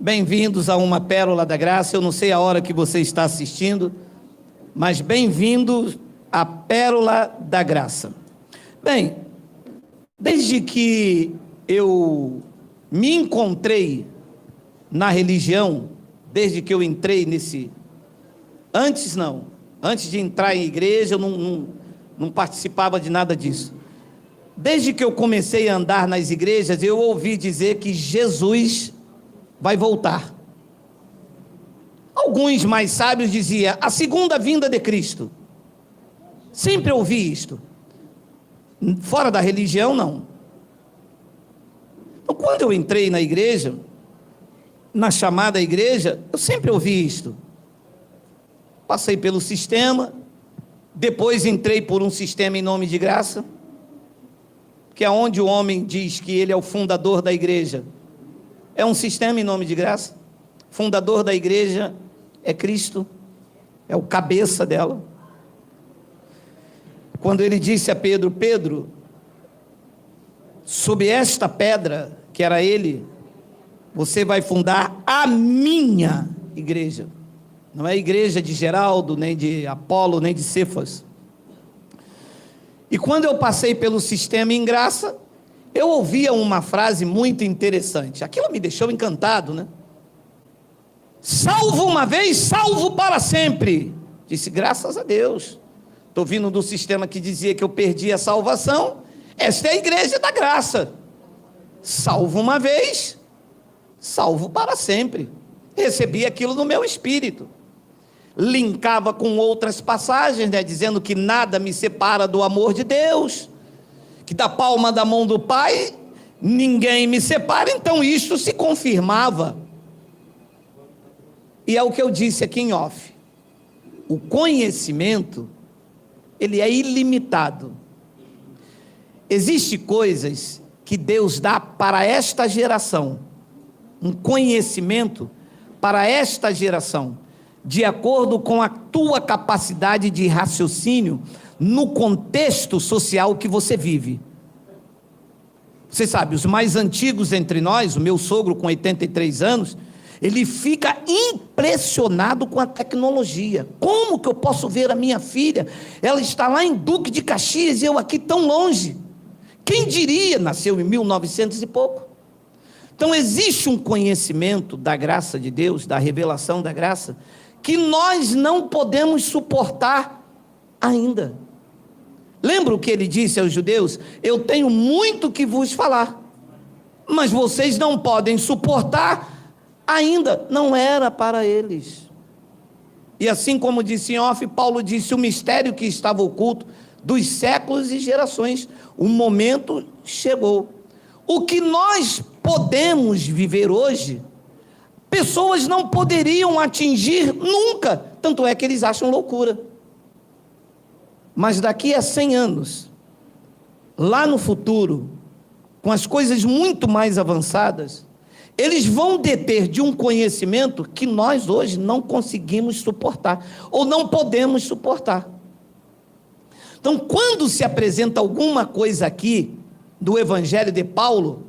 Bem-vindos a uma Pérola da Graça. Eu não sei a hora que você está assistindo, mas bem-vindos à Pérola da Graça. Bem, desde que eu me encontrei na religião, desde que eu entrei nesse... Antes de entrar em igreja, eu não participava de nada disso. Desde que eu comecei a andar nas igrejas, eu ouvi dizer que Jesus vai voltar. Alguns mais sábios diziam, a segunda vinda de Cristo. Sempre ouvi isto. Fora da religião, não. Então, quando eu entrei na igreja, na chamada igreja, eu sempre ouvi isto. Passei pelo sistema, depois entrei por um sistema em nome de graça, que é onde o homem diz que ele é o fundador da igreja. É um sistema em nome de graça. Fundador da igreja é Cristo, é o cabeça dela. Quando ele disse a Pedro, Pedro, sob esta pedra, que era ele, você vai fundar a minha igreja. Não é a igreja de Geraldo, nem de Apolo, nem de Cefas. E quando eu passei pelo sistema em graça, eu ouvia uma frase muito interessante. Aquilo me deixou encantado, né? Salvo uma vez, salvo para sempre. Disse, graças a Deus. Estou vindo do sistema que dizia que eu perdi a salvação. Esta é a igreja da graça. Salvo uma vez, salvo para sempre. Recebi aquilo no meu espírito. Linkava com outras passagens, né, dizendo que nada me separa do amor de Deus, que da palma da mão do Pai ninguém me separa. Então isto se confirmava, e é o que eu disse aqui em off, o conhecimento ele é ilimitado. Existem coisas que Deus dá para esta geração, um conhecimento para esta geração, de acordo com a tua capacidade de raciocínio no contexto social que você vive. Você sabe, os mais antigos entre nós, o meu sogro com 83 anos, ele fica impressionado com a tecnologia. Como que eu posso ver a minha filha? Ela está lá em Duque de Caxias e eu aqui tão longe. Quem diria? Nasceu em 1900 e pouco. Então existe um conhecimento da graça de Deus, da revelação da graça, que nós não podemos suportar ainda. Lembra o que ele disse aos judeus? Eu tenho muito que vos falar, mas vocês não podem suportar ainda. Não era para eles. E assim como disse em off, Paulo disse, o mistério que estava oculto dos séculos e gerações, o momento chegou. O que nós podemos viver hoje, pessoas não poderiam atingir nunca, tanto é que eles acham loucura. Mas daqui a 100 anos, lá no futuro, com as coisas muito mais avançadas, eles vão deter de um conhecimento que nós hoje não conseguimos suportar, ou não podemos suportar. Então, quando se apresenta alguma coisa aqui, do Evangelho de Paulo,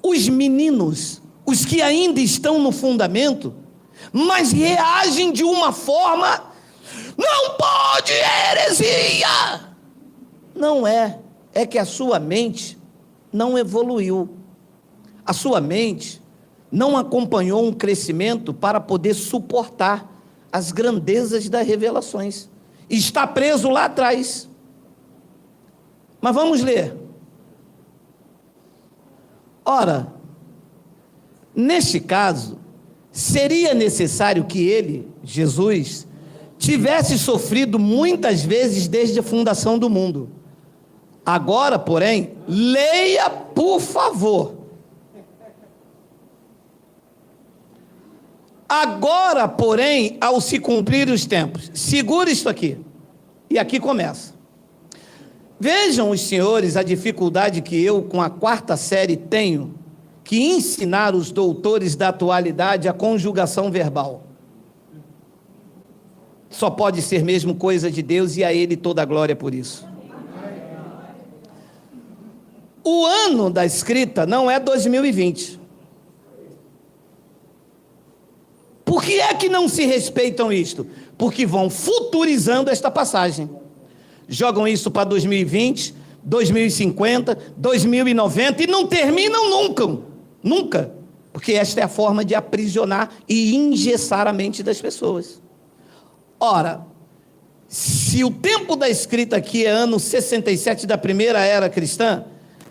os meninos, os que ainda estão no fundamento, mas reagem de uma forma, não pode heresia. Não é que a sua mente não evoluiu, a sua mente não acompanhou um crescimento para poder suportar as grandezas das revelações, está preso lá atrás. Mas vamos ler. Ora, neste caso, seria necessário que ele, Jesus, tivesse sofrido muitas vezes desde a fundação do mundo. Agora, porém, leia, por favor. Agora, porém, ao se cumprir os tempos, segura isso aqui, e aqui começa. Vejam os senhores a dificuldade que eu, com a 4ª série, tenho que ensinar os doutores da atualidade a conjugação verbal. Só pode ser mesmo coisa de Deus e a Ele toda a glória por isso. O ano da escrita não é 2020. que é que não se respeitam isto? Porque vão futurizando esta passagem. Jogam isso para 2020, 2050, 2090 e não terminam nunca. Nunca. Porque esta é a forma de aprisionar e engessar a mente das pessoas. Ora, se o tempo da escrita aqui é ano 67 da primeira era cristã,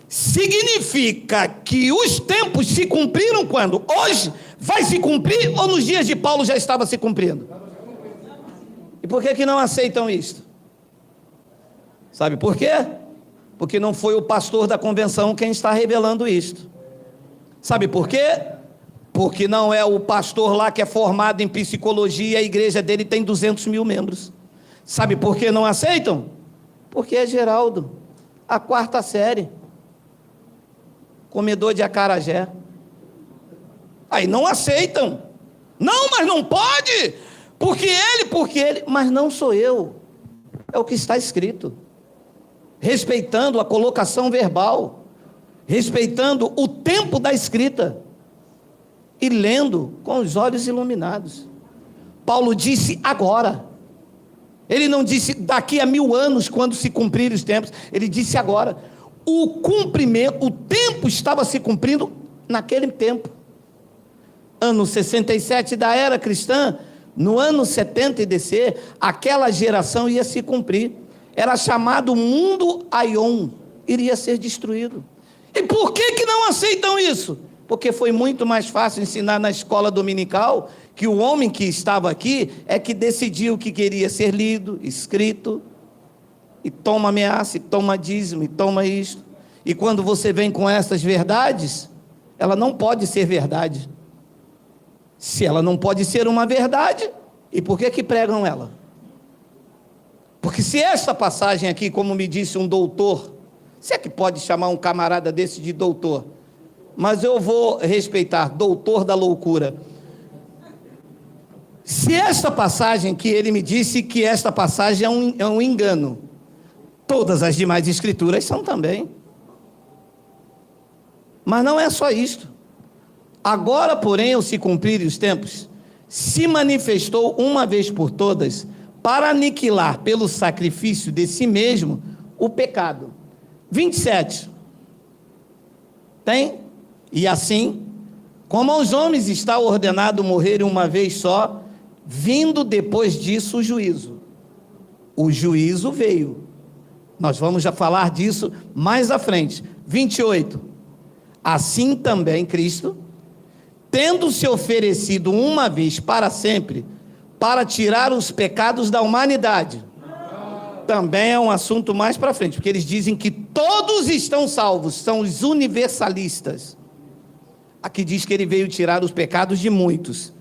significa que os tempos se cumpriram quando? Hoje vai se cumprir ou nos dias de Paulo já estava se cumprindo? E por que não aceitam isto? Sabe por quê? Porque não foi o pastor da convenção quem está revelando isto. Sabe por quê? Porque não é o pastor lá que é formado em psicologia e a igreja dele tem 200 mil membros. Sabe por que não aceitam? Porque é Geraldo, a quarta série, comedor de acarajé. Aí não aceitam. Não, mas não pode, porque ele, mas não sou eu. É o que está escrito. Respeitando a colocação verbal, respeitando o tempo da escrita e lendo com os olhos iluminados. Paulo disse agora. Ele não disse daqui a 1000 anos, quando se cumprirem os tempos. Ele disse agora. O cumprimento, o tempo estava se cumprindo naquele tempo. Ano 67 da era cristã, no ano 70 e descer, aquela geração ia se cumprir. Era chamado mundo Aion, iria ser destruído. E por que não aceitam isso? Porque foi muito mais fácil ensinar na escola dominical que o homem que estava aqui é que decidiu o que queria ser lido, escrito, e toma ameaça, e toma dízimo, e toma isto. E quando você vem com essas verdades, ela não pode ser verdade. Se ela não pode ser uma verdade, e por que pregam ela? Porque se esta passagem aqui, como me disse um doutor, se é que pode chamar um camarada desse de doutor, mas eu vou respeitar, doutor da loucura. Se esta passagem que ele me disse que esta passagem é um engano, todas as demais escrituras são também. Mas não é só isto. Agora, porém, ao se cumprirem os tempos, se manifestou uma vez por todas para aniquilar pelo sacrifício de si mesmo o pecado. 27. Tem? E assim, como aos homens está ordenado morrerem uma vez só, vindo depois disso o juízo. O juízo veio. Nós vamos já falar disso mais à frente. 28. Assim também Cristo, tendo se oferecido uma vez para sempre, para tirar os pecados da humanidade. Também é um assunto mais para frente, porque eles dizem que todos estão salvos, são os universalistas. Aqui diz que ele veio tirar os pecados de muitos,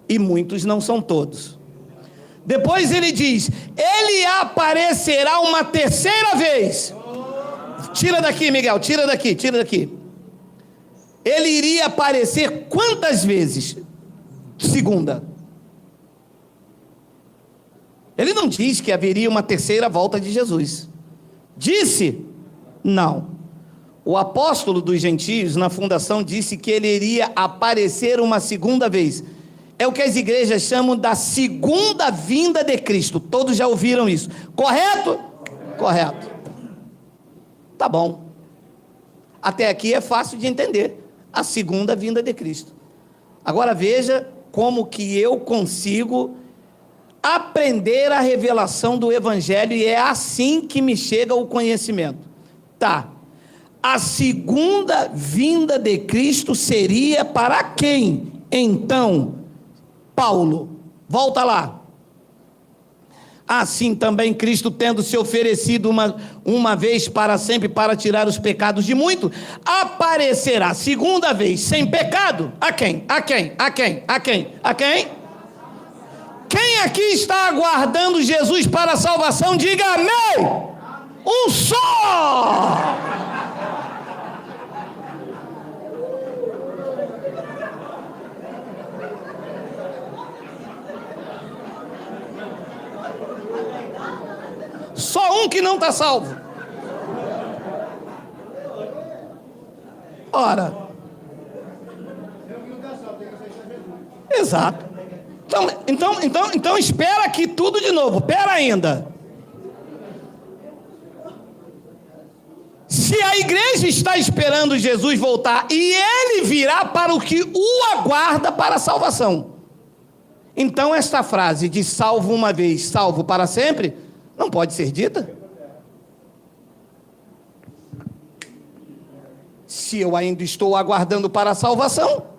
e muitos não são todos. Depois ele diz, ele aparecerá uma terceira vez. Tira daqui, Miguel, tira daqui. Ele iria aparecer quantas vezes? Segunda. Ele não diz que haveria uma terceira volta de Jesus. Disse? Não. O apóstolo dos gentios, na fundação, disse que ele iria aparecer uma segunda vez. É o que as igrejas chamam da segunda vinda de Cristo. Todos já ouviram isso. Correto? Correto. Tá bom. Até aqui é fácil de entender. A segunda vinda de Cristo. Agora veja como que eu consigo aprender a revelação do Evangelho, e é assim que me chega o conhecimento. Tá. A segunda vinda de Cristo seria para quem? Então, Paulo, volta lá. Assim também Cristo, tendo se oferecido uma vez para sempre para tirar os pecados de muito, aparecerá segunda vez sem pecado. A quem? Quem aqui está aguardando Jesus para a salvação? Diga amém. Um só. Só um que não está salvo. Ora. Exato. Então espera aqui tudo de novo. Espera ainda. Se a igreja está esperando Jesus voltar e ele virá para o que o aguarda para a salvação, então esta frase de salvo uma vez, salvo para sempre, não pode ser dita. Se eu ainda estou aguardando para a salvação,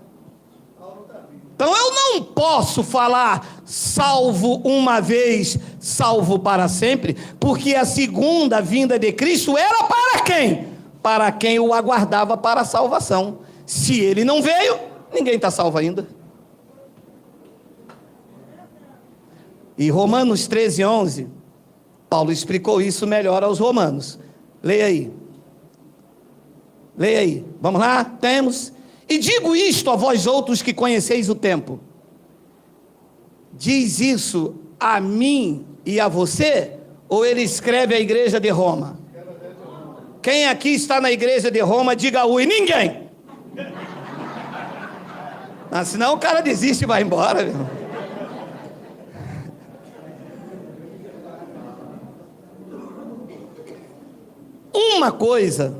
então eu não posso falar salvo uma vez, salvo para sempre, porque a segunda vinda de Cristo era para quem? Para quem o aguardava para a salvação. Se ele não veio, ninguém está salvo ainda. E Romanos 13:11, Paulo explicou isso melhor aos romanos. Leia aí. Leia aí. Vamos lá? Temos. E digo isto a vós outros que conheceis o tempo. Diz isso a mim e a você? Ou ele escreve à igreja de Roma? Quem aqui está na igreja de Roma, diga ui. Ninguém. Senão o cara desiste e vai embora, meu. Uma coisa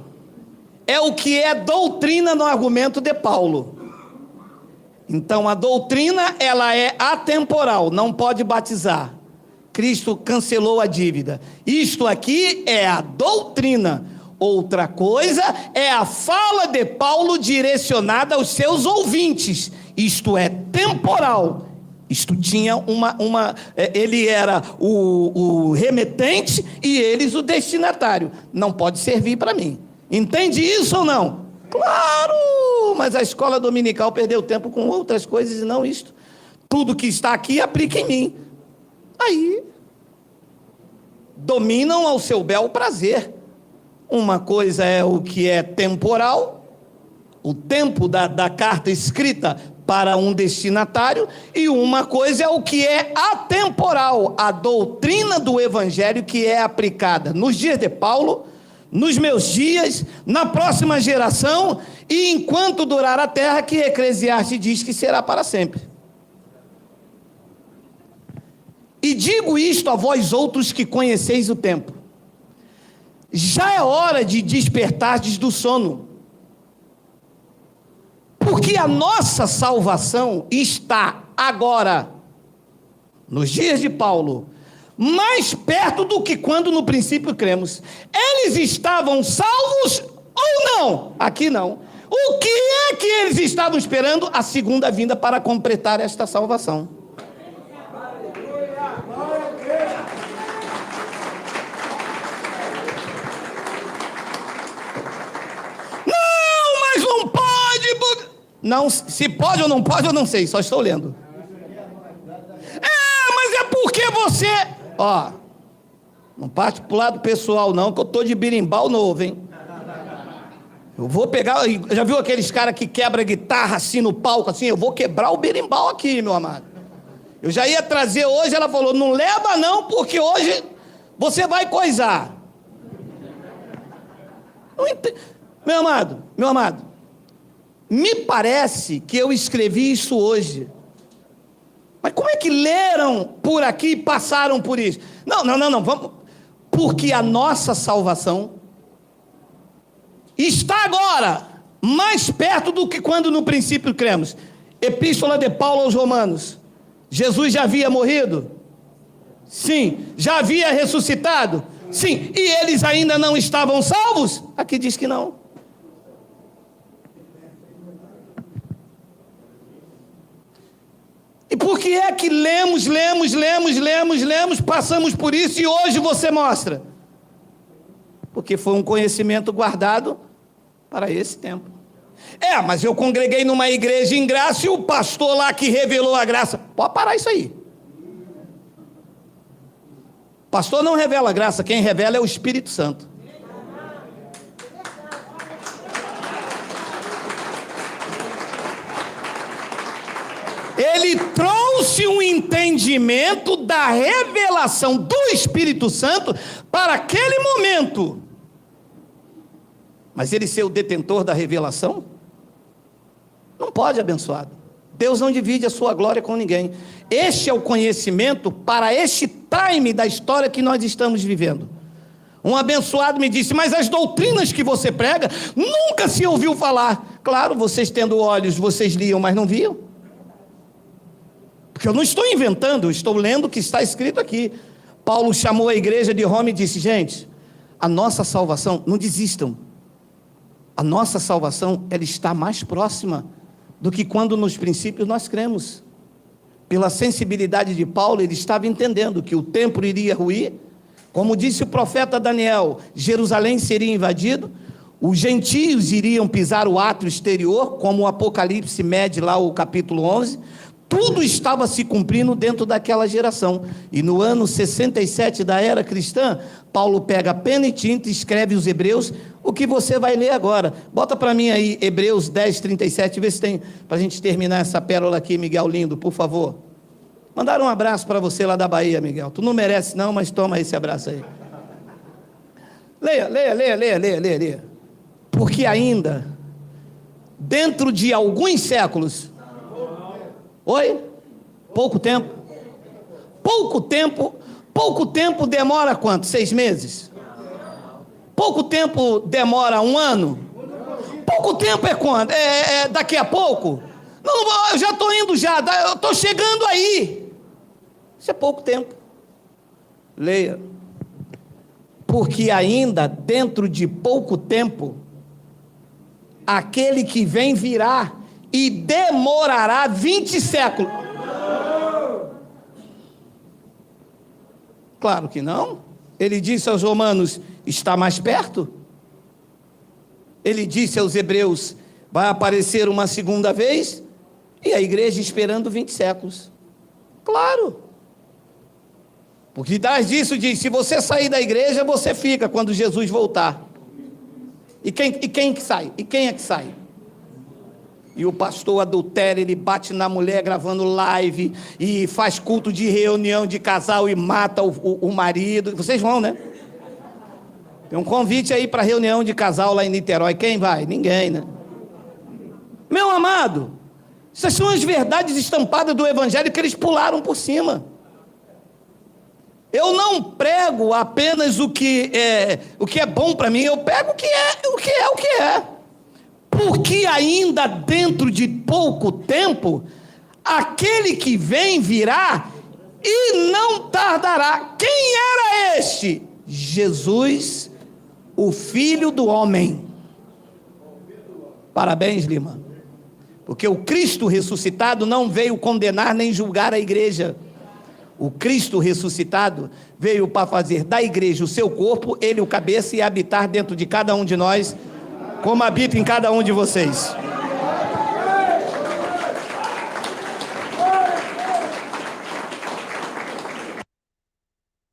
é o que é doutrina no argumento de Paulo. Então a doutrina, ela é atemporal, não pode batizar. Cristo cancelou a dívida. Isto aqui é a doutrina. Outra coisa é a fala de Paulo direcionada aos seus ouvintes. Isto é temporal. Isto tinha ele era o remetente e eles o destinatário. Não pode servir para mim. Entende isso ou não? Claro, mas a escola dominical perdeu tempo com outras coisas e não isto. Tudo que está aqui aplica em mim. Aí, dominam ao seu bel prazer. Uma coisa é o que é temporal, o tempo da carta escrita para um destinatário, e uma coisa é o que é atemporal, a doutrina do evangelho que é aplicada nos dias de Paulo, nos meus dias, na próxima geração, e enquanto durar a terra, que Eclesiastes diz que será para sempre. E digo isto a vós outros que conheceis o tempo. Já é hora de despertardes do sono, porque a nossa salvação está agora, nos dias de Paulo, mais perto do que quando no princípio cremos. Eles estavam salvos ou não? Aqui não. O que é que eles estavam esperando? A segunda vinda para completar esta salvação. Não, mas não pode. Não, se pode ou não pode, eu não sei, só estou lendo. Mas é porque você... não parte pro lado pessoal não, que eu tô de birimbau novo, hein? Eu vou pegar, já viu aqueles caras que quebra guitarra assim no palco, assim? Eu vou quebrar o berimbau aqui, meu amado. Eu já ia trazer hoje, ela falou, não leva não, porque hoje você vai coisar. Meu amado, me parece que eu escrevi isso hoje. Mas como é que leram por aqui e passaram por isso? Não, vamos. Porque a nossa salvação está agora mais perto do que quando no princípio cremos. Epístola de Paulo aos Romanos. Jesus já havia morrido? Sim. Já havia ressuscitado? Sim. E eles ainda não estavam salvos? Aqui diz que não. E por que é que lemos, passamos por isso e hoje você mostra? Porque foi um conhecimento guardado para esse tempo. Mas eu congreguei numa igreja em graça e o pastor lá que revelou a graça. Pode parar isso aí. Pastor não revela a graça, quem revela é o Espírito Santo. Ele trouxe um entendimento da revelação do Espírito Santo para aquele momento. Mas ele ser o detentor da revelação? Não pode, abençoado. Deus não divide a sua glória com ninguém. Este é o conhecimento para este time da história que nós estamos vivendo. Um abençoado me disse, mas as doutrinas que você prega, nunca se ouviu falar. Claro, vocês tendo olhos, vocês liam, mas não viam. Porque eu não estou inventando, eu estou lendo o que está escrito aqui. Paulo chamou a igreja de Roma e disse, gente, a nossa salvação, não desistam. A nossa salvação, ela está mais próxima do que quando nos princípios nós cremos. Pela sensibilidade de Paulo, ele estava entendendo que o templo iria ruir. Como disse o profeta Daniel, Jerusalém seria invadido, os gentios iriam pisar o átrio exterior, como o Apocalipse mede lá o capítulo 11, tudo estava se cumprindo dentro daquela geração. E no ano 67 da era cristã, Paulo pega pena e tinta e escreve os Hebreus, o que você vai ler agora. Bota para mim aí, Hebreus 10, 37, vê se tem, para a gente terminar essa pérola aqui, Miguel lindo, por favor. Mandaram um abraço para você lá da Bahia, Miguel. Tu não merece não, mas toma esse abraço aí. Leia. Porque ainda, dentro de alguns séculos... Oi? Pouco tempo? Pouco tempo demora quanto? 6 meses? Pouco tempo demora 1 ano? Pouco tempo é quando? É daqui a pouco? Não, eu já estou indo já, eu estou chegando aí. Isso é pouco tempo. Leia. Porque ainda dentro de pouco tempo, aquele que vem virá e demorará 20 séculos. Claro que não. Ele disse aos romanos, está mais perto. Ele disse aos hebreus, vai aparecer uma segunda vez, e a igreja esperando 20 séculos. Claro. Porque atrás disso diz, se você sair da igreja, você fica quando Jesus voltar. E quem que sai? E quem é que sai? E o pastor adultério, ele bate na mulher gravando live, e faz culto de reunião de casal e mata o marido. Vocês vão, né? Tem um convite aí para reunião de casal lá em Niterói. Quem vai? Ninguém, né? Meu amado, essas são as verdades estampadas do evangelho que eles pularam por cima. Eu não prego apenas o que é bom para mim, eu prego o que é. Porque ainda dentro de pouco tempo, aquele que vem virá e não tardará. Quem era este? Jesus, o Filho do Homem. Parabéns, Lima. Porque o Cristo ressuscitado não veio condenar nem julgar a igreja. O Cristo ressuscitado veio para fazer da igreja o seu corpo, ele o cabeça, e habitar dentro de cada um de nós, como habita em cada um de vocês.